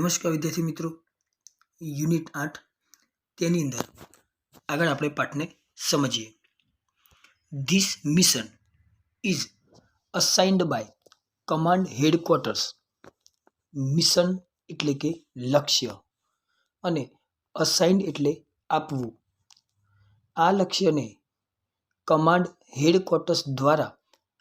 નમસ્કાર વિદ્યાર્થી મિત્રો, યુનિટ 8 તેની અંદર આગળ આપણે પાઠને સમજીએ. This mission is assigned by command headquarters. Mission એટલે કે લક્ષ્ય અને અસાઇન્ડ એટલે આપવું. આ લક્ષ્યને કમાન્ડ હેડક્વાર્ટર્સ દ્વારા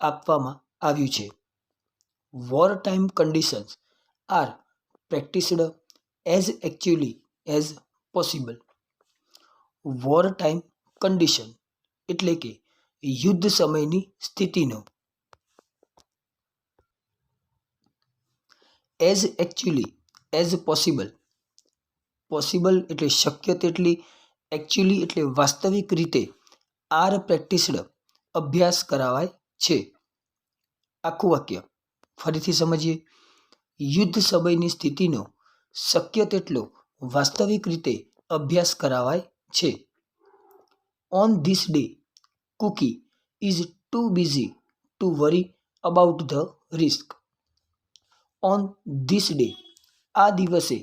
આપવામાં આવ્યું છે. War time conditions are practiced as actually as possible. War time condition એટલે કે યુદ્ધ સમયની સ્થિતિનો as actually as possible. Possible એટલે શક્ય તેટલી, એકચ્યુઅલી એટલે વાસ્તવિક રીતે, આર પ્રેક્ટિસ્ડ અભ્યાસ કરાવાય છે. આખું વાક્ય ફરીથી સમજીએ. યુદ્ધ સમયની સ્થિતિનો શક્ય તેટલો વાસ્તવિક રીતે અભ્યાસ કરાવાય છે. On this day Cookie is too busy to worry about the risk. On this day આ દિવસે,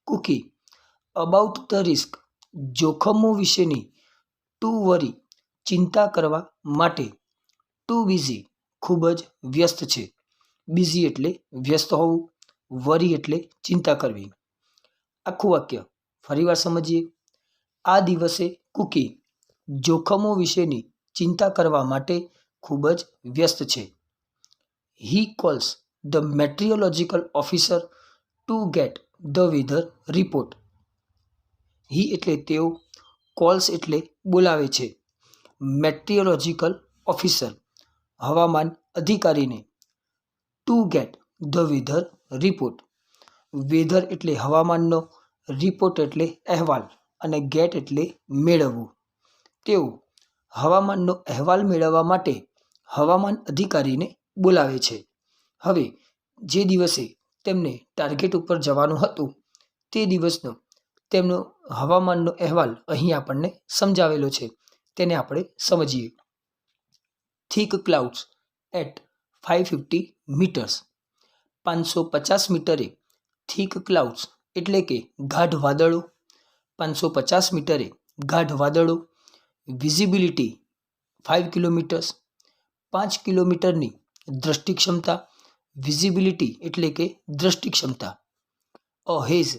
કુકી અબાઉટ ધ રિસ્ક જોખમો વિશેની, ટુ વરી ચિંતા કરવા માટે, ટુ બિઝી ખૂબ જ વ્યસ્ત છે. બિઝી એટલે વ્યસ્ત હોવું, વરી એટલે ચિંતા કરવી. આખું વાક્ય ફરીવાર સમજીએ. આ દિવસે કુકી જોખમો વિશેની ચિંતા કરવા માટે ખૂબ જ વ્યસ્ત છે. He calls the meteorological officer to get the weather report. He એટલે તેઓ, કોલ્સ એટલે બોલાવે છે, મેટ્રિયોલોજીકલ ઓફિસર હવામાન અધિકારીને, to get the weather report. Weather એટલે હવામાનનો, રિપોર્ટ એટલે અહેવાલ અને ગેટ એટલે મેળવવું. તેઓ હવામાનનો અહેવાલ મેળવવા માટે હવામાન અધિકારીને બોલાવે છે. હવે જે દિવસે તેમને ટાર્ગેટ ઉપર જવાનું હતું તે દિવસનો તેમનો હવામાનનો અહેવાલ અહીં આપણને સમજાવેલો છે. તેને આપણે સમજીએ. Thick clouds at 550 metres. 550 મીટરે થીક ક્લાઉડ્સ એટલે કે ગાઢ વાદળો. 550 મીટરે ગાઢ વાદળો. Visibility 5 kilometres. 5 કિલોમીટરની દ્રષ્ટિ ક્ષમતા. વિઝિબિલિટી એટલે કે દ્રષ્ટિ ક્ષમતા. A haze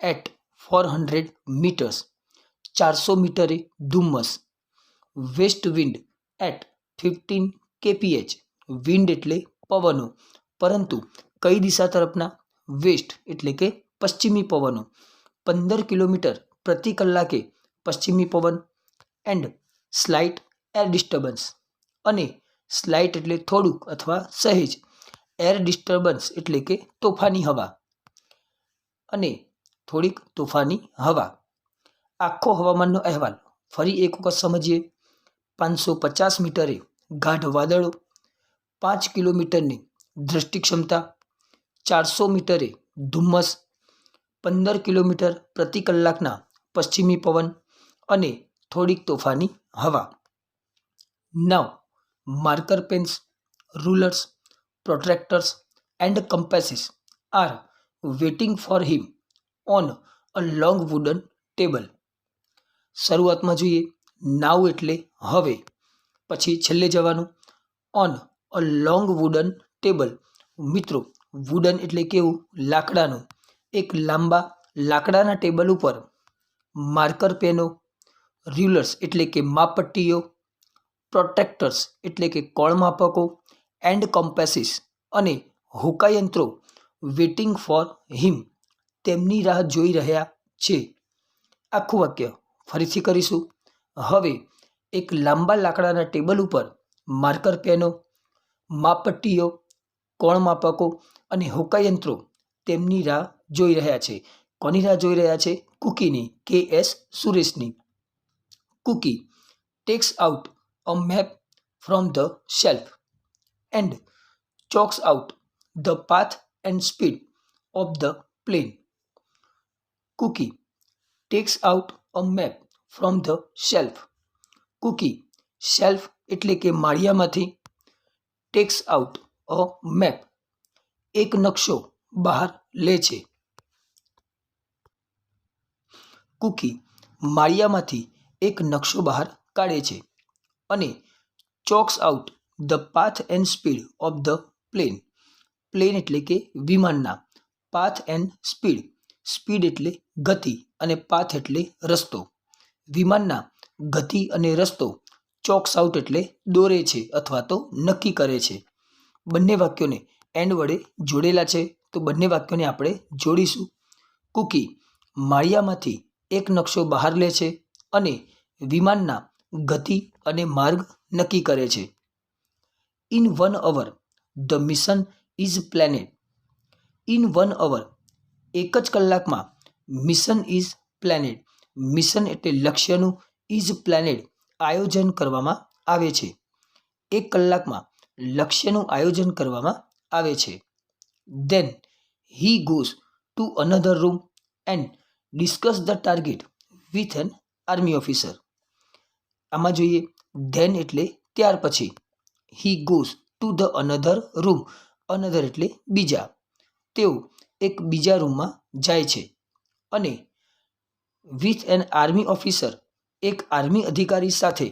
at 400 metres. 400 મીટરે ધુમ્મસ. West wind at 15 kph. Wind એટલે પવનો, પરંતુ કઈ દિશા તરફના? વેસ્ટ એટલે કે પશ્ચિમી પવનો. 15 કિલોમીટર પ્રતિ કલાકે પશ્ચિમી પવન. And slight air disturbance. અને સ્લાઇટ એટલે થોડુંક અથવા સહેજ, એર ડિસ્ટર્બન્સ એટલે કે તોફાની હવા, અને થોડીક તોફાની હવા. આખો હવામાનનો અહેવાલ ફરી એક વખત સમજીએ. 550 મીટરે ગાઢ વાદળો. 5 કિલોમીટરની દ્રષ્ટિ ક્ષમતા. 400 મીટરે ધુમ્મસ. 15 કિલોમીટર પ્રતિ કલાકના પશ્ચિમી પવન અને થોડીક તોફાની હવા. Now marker pens, rulers, protractors and compasses are waiting for him on a long wooden table. શરૂઆતમાં જોઈએ. નાવ એટલે હવે, પછી છેલ્લે જવાનું. On a long wooden table. મિત્રો, વુડન એટલે કેવું? લાકડાનું. એક લાંબા લાકડાના ટેબલ ઉપર માર્કર પેનો, રૂલર્સ એટલે કે માપપટ્ટીઓ, પ્રોટ્રેક્ટર્સ એટલે કે કોણમાપકો, એન્ડ કમ્પેસીસ અને હોકાયંત્રો વેઇટિંગ ફોર હિમ તેમની રાહ જોઈ રહ્યા છે. આખું વાક્ય ફરીથી કરીશું. હવે એક લાંબા લાકડાના ટેબલ ઉપર માર્કર પેનો, માપપટ્ટીઓ, કોણમાપકો અને હોકાયંત્રો તેમની રાહ જોઈ રહ્યા છે. કોની રાહ જોઈ રહ્યા છે? કુકીની, KS સુરેશની. Cookie takes out a map from the shelf and chalks out the path and speed of the plane. Cookie takes out a map from the shelf. Cookie shelf એટલે કે માળિયામાંથી, ટેક્સ આઉટ અ મેપ એક નકશો બહાર લે છે. Cookie માળિયામાંથી એક નકશો બહાર કાઢે છે અને chalks out the path and speed of the plane. Plane એટલે કે વિમાનના, પાથ એન્ડ સ્પીડ, સ્પીડ એટલે ગતિ અને પાથ એટલે રસ્તો. વિમાનના ગતિ અને રસ્તો ચોક્સ આઉટ એટલે દોરે છે અથવા તો નક્કી કરે છે. બંને વાક્યોને એન્ડ વડે જોડેલા છે, તો બંને વાક્યોને આપણે જોડીશું. કૂકી માળિયામાંથી એક નકશો બહાર લે છે અને વિમાનના ગતિ અને માર્ગ નક્કી કરે છે. In 1 hour the mission is planned. In 1 hour એક જ કલાકમાં મિશન ઇઝ પ્લાનેડ. મિશન એટલે લક્ષ્યનું, ઇઝ પ્લાનેડ આયોજન કરવામાં આવે છે. એક કલાકમાં લક્ષ્યનું આયોજન કરવામાં આવે છે. Then he goes to another room and discuss the target with an army officer. આમાં જોઈએ ધેન એટલે ત્યાર પછી, he goes to the another room, another એટલે બીજા. તેઓ એક બીજા રૂમમાં જાય છે અને વિથ એન આર્મી ઓફિસર એક આર્મી અધિકારી સાથે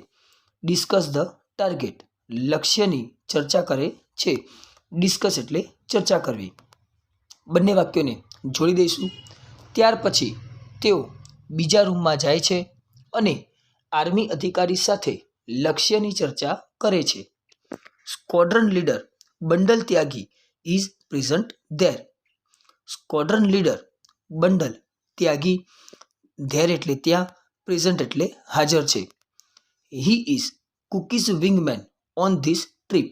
ડિસ્કસ ધ ટાર્ગેટ લક્ષ્યની ચર્ચા કરે છે. ડિસ્કસ એટલે ચર્ચા કરવી. બંને વાક્યોને જોડી દઈશું. ત્યાર પછી તેઓ બીજા રૂમમાં જાય છે અને આર્મી અધિકારી સાથે લક્ષ્યની ચર્ચા કરે છે. Squadron leader bundle Tyagi is present there. Squadron leader bundle Tyagi, there એટલે ત્યાં, પ્રેઝન્ટ એટલે હાજર છે. He is cookies વિંગમેન on this trip.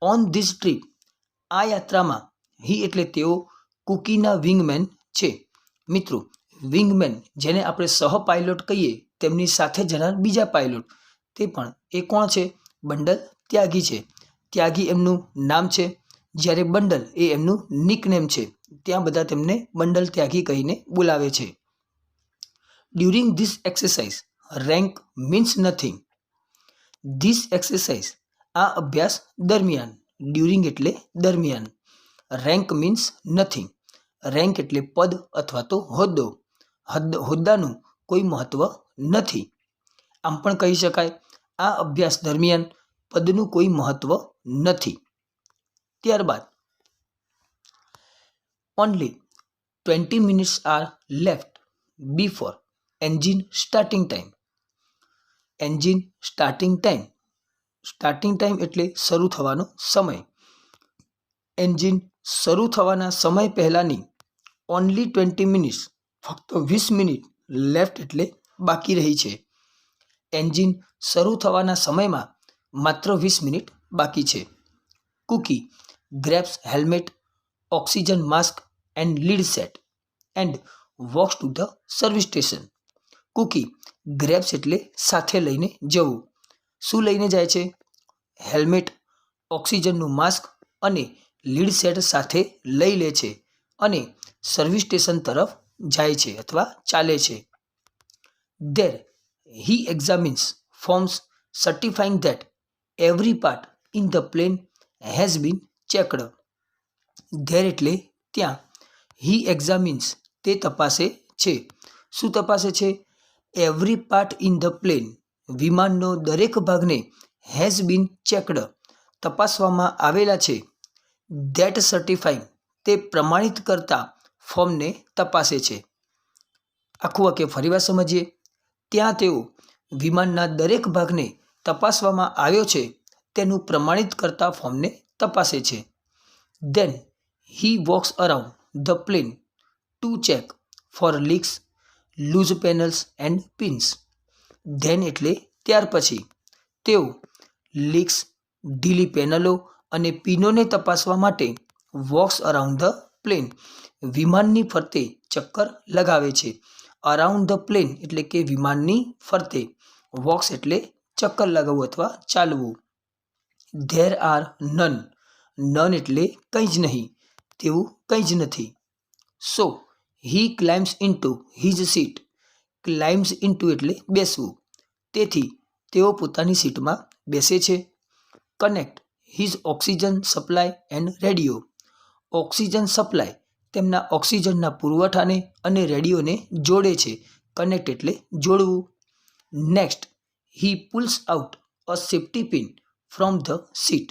On this trip આ યાત્રામાં, હી એટલે તેઓ, કૂકીના વિંગમેન છે. મિત્રો, વિંગમેન જેને આપણે સહ પાયલોટ કહીએ, તેમની સાથે જનાર બીજા પાયલોટ, તે પણ એ કોણ છે? બંડલ ત્યાગી છે. ત્યાગી એમનું નામ છે, જ્યારે બંડલ એ એમનું નિકનેમ છે. ત્યાં બધા તેમને બંડલ ત્યાગી કહીને બોલાવે છે. During this exercise rank means nothing. This exercise આ અભ્યાસ દરમિયાન, ડ્યુરિંગ એટલે દરમિયાન, રેન્ક મીન્સ નથિંગ. રેન્ક એટલે પદ અથવા તો હોદ્દો. હોદ્દાનું કોઈ મહત્વ નથી. આમ પણ કહી શકાય, આ અભ્યાસ દરમિયાન પદનું કોઈ મહત્વ નથી. ત્યારબાદ only 20 minutes R left before engine starting time. Engine starting time, starting time એટલે શરૂ થવાનો સમય. એન્જિન શરૂ થવાના સમય પહેલાંની ઓનલી 20 minutes, ફક્ત 20 મિનિટ, લેફ્ટ એટલે બાકી રહી છે. એન્જિન શરૂ થવાના સમયમાં માત્ર 20 મિનિટ બાકી છે. Cookie grabs helmet, oxygen mask and lead set and walks to the service station. Cookie grabs એટલે સાથે લઈને જવું. શું લઈને જાય છે? હેલ્મેટ, ઓક્સિજનનું માસ્ક અને લીડ સેટ સાથે લઈ લે છે અને સર્વિસ સ્ટેશન તરફ જાય છે અથવા ચાલે છે. There he examines forms certifying that every part in the plane has been checked. There એટલે ત્યાં, હી એક્ઝામિન્સ તે તપાસે છે. શું તપાસે છે? Every part in the plane વિમાનનો દરેક ભાગને હેઝ બીન ચેકડ તપાસવામાં આવેલા છે. ધેટ સર્ટિફાઈંગ તે પ્રમાણિત કરતા ફોર્મને તપાસે છે. આખું વાક્ય ફરીવાર સમજીએ. ત્યાં તેઓ વિમાનના દરેક ભાગને તપાસવામાં આવ્યો છે તેનું પ્રમાણિત કરતા ફોર્મને તપાસે છે. Then he walks around the plane to check for leaks, loose panels and pins. Then એટલે ત્યાર પછી તેઓ લીક્સ, ઢીલી પેનલો અને પિનોને તપાસવા માટે વોક્સ અરાઉન્ડ ધ પ્લેન વિમાનની ફરતે ચક્કર લગાવે છે. અરાઉન્ડ ધ પ્લેન એટલે કે વિમાનની ફરતે, વોક્સ એટલે ચક્કર લગાવવું અથવા ચાલવું. ધેર આર નન, નન એટલે કંઈ જ નહીં, તેવું કંઈ જ નથી. સો હી ક્લાઇમ્સ ઇન્ટુ હિઝ સીટ. ક્લાઇમ્સ ઇન્ટુ એટલે બેસવું. તેથી તેઓ પોતાની સીટમાં બેસે છે. Connect his oxygen supply and radio. Oxygen supply તેમના ઓક્સિજનના પુરવઠાને અને રેડિયોને જોડે છે. કનેક્ટ એટલે જોડવું. Next, he pulls out a safety pin from the seat.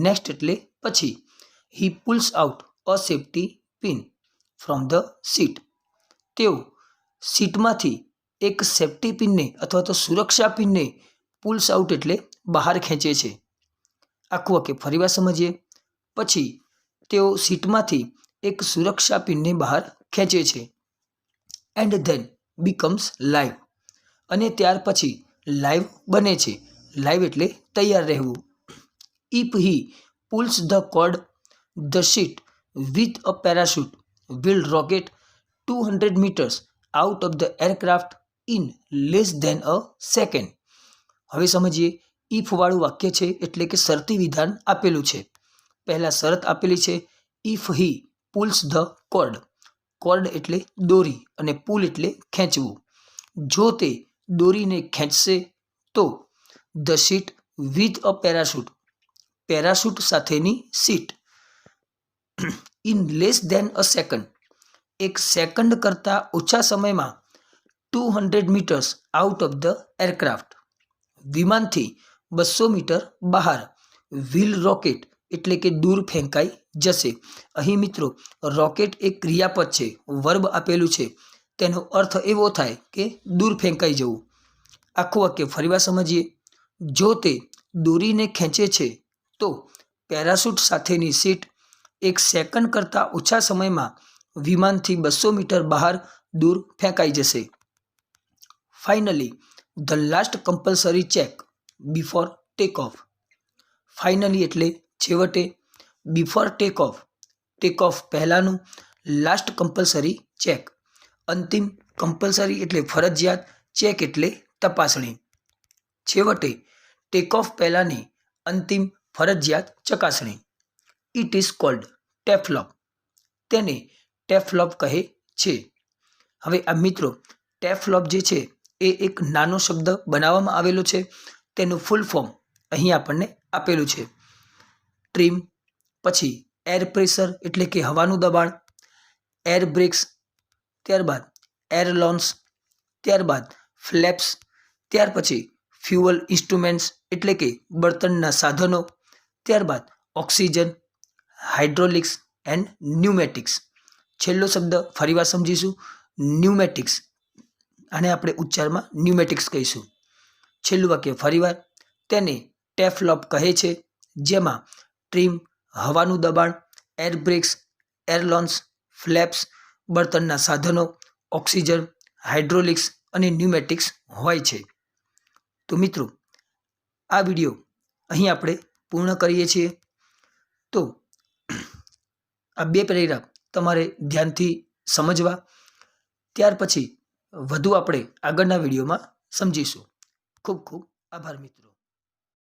Next એટલે પછી. He pulls out a safety pin from the seat. તેઓ સીટમાંથી એક સેફ્ટી પિનને અથવા તો સુરક્ષા પિનને પુલ્સ આઉટ એટલે બહાર ખેંચે છે. આખું વાક્ય ફરીવાર સમજીએ. પછી તેઓ સીટમાંથી એક સુરક્ષા પિનને બહાર ખેંચે છે. And then becomes live. અને ત્યાર પછી લાઈવ બને છે. લાઈવ એટલે તૈયાર રહેવું. If he pulls the cord, the seat with a parachute will rocket 200 meters out of the aircraft in less than a second. હવે સમજીએ. ઇફ વાળું વાક્ય છે એટલે કે શરતી વિધાન આપેલું છે. પહેલા શરત આપેલી છે if he pulls the cord. Cord એટલે દોરી અને પુલ એટલે ખેંચવું. જો તે દોરીને ખેંચશે તો the seat with a parachute. Parachute સાથેની seat. In less than a second. એક સેકન્ડ કરતાં ઓછા સમયમાં 200 meters out of the aircraft. વિમાનથી 200 મીટર બહાર. વિલ રોકેટ એટલે કે દૂર ફેંકાઈ જશે. અહીં મિત્રો રોકેટ એક ક્રિયાપદ છે, વર્બ આપેલું છે. તેનો અર્થ એવો થાય કે દૂર ફેંકાઈ જવું. આખું વાક્ય ફરીવાર સમજીએ. જો તે દોરીને ખેંચે છે તો પેરાશૂટ સાથેની સીટ એક સેકન્ડ કરતાં ઓછા સમયમાં વિમાનથી 200 મીટર બહાર દૂર ફેંકાઈ જશે. Finally the last compulsory check before take off. Finally એટલે છેવટે. Before take off, take off પહેલાંનું. લાસ્ટ કમ્પલ્સરી ચેક, અંતિમ. કમ્પલ્સરી એટલે ફરજિયાત. ચેક એટલે તપાસણી. છેવટે ટેક ઓફ પહેલાંની અંતિમ ફરજિયાત ચકાસણી. ઇટ ઇઝ કોલ્ડ ટેફલોપ. તેને ટેફલોપ કહે છે. હવે આ મિત્રો ટેફલોપ જે છે એ એક નાનો શબ્દ બનાવવામાં આવેલો છે. તેનું ફૂલ ફોર્મ અહીં આપણને આપેલું છે. ટ્રીમ, પછી એર પ્રેશર એટલે કે હવાનું દબાણ, એર બ્રેક્સ, ત્યારબાદ એર લોન્સ, ત્યારબાદ ફ્લેપ્સ, ત્યાર પછી ફ્યુઅલ ઇન્સ્ટ્રુમેન્ટ્સ એટલે કે બળતણના સાધનો, ત્યારબાદ ઓક્સિજન, હાઇડ્રોલિક્સ એન્ડ ન્યુમેટિક્સ. છેલ્લો શબ્દ ફરીવાર સમજીશું, ન્યુમેટિક્સ. આને આપણે ઉચ્ચારમાં ન્યુમેટિક્સ કહીશું. છેલ્લું વાક્ય ફરીવાર. તેને ટેફલોપ કહે છે, જેમાં ટ્રીમ, હવાનું દબાણ, એર બ્રેક્સ, એરલોન્સ, ફ્લેપ્સ, બળતણના સાધનો, ઓક્સિજન, હાઇડ્રોલિક્સ અને ન્યુમેટિક્સ હોય છે. તો મિત્રો આ વિડીયો અહીં આપણે પૂર્ણ કરીએ છીએ. તો આ બે પેરેગ્રાફ તમારે ધ્યાનથી સમજવા. ત્યાર પછી વધુ આપણે આગળના વિડીયોમાં સમજીશું. ખૂબ ખૂબ આભાર મિત્રો.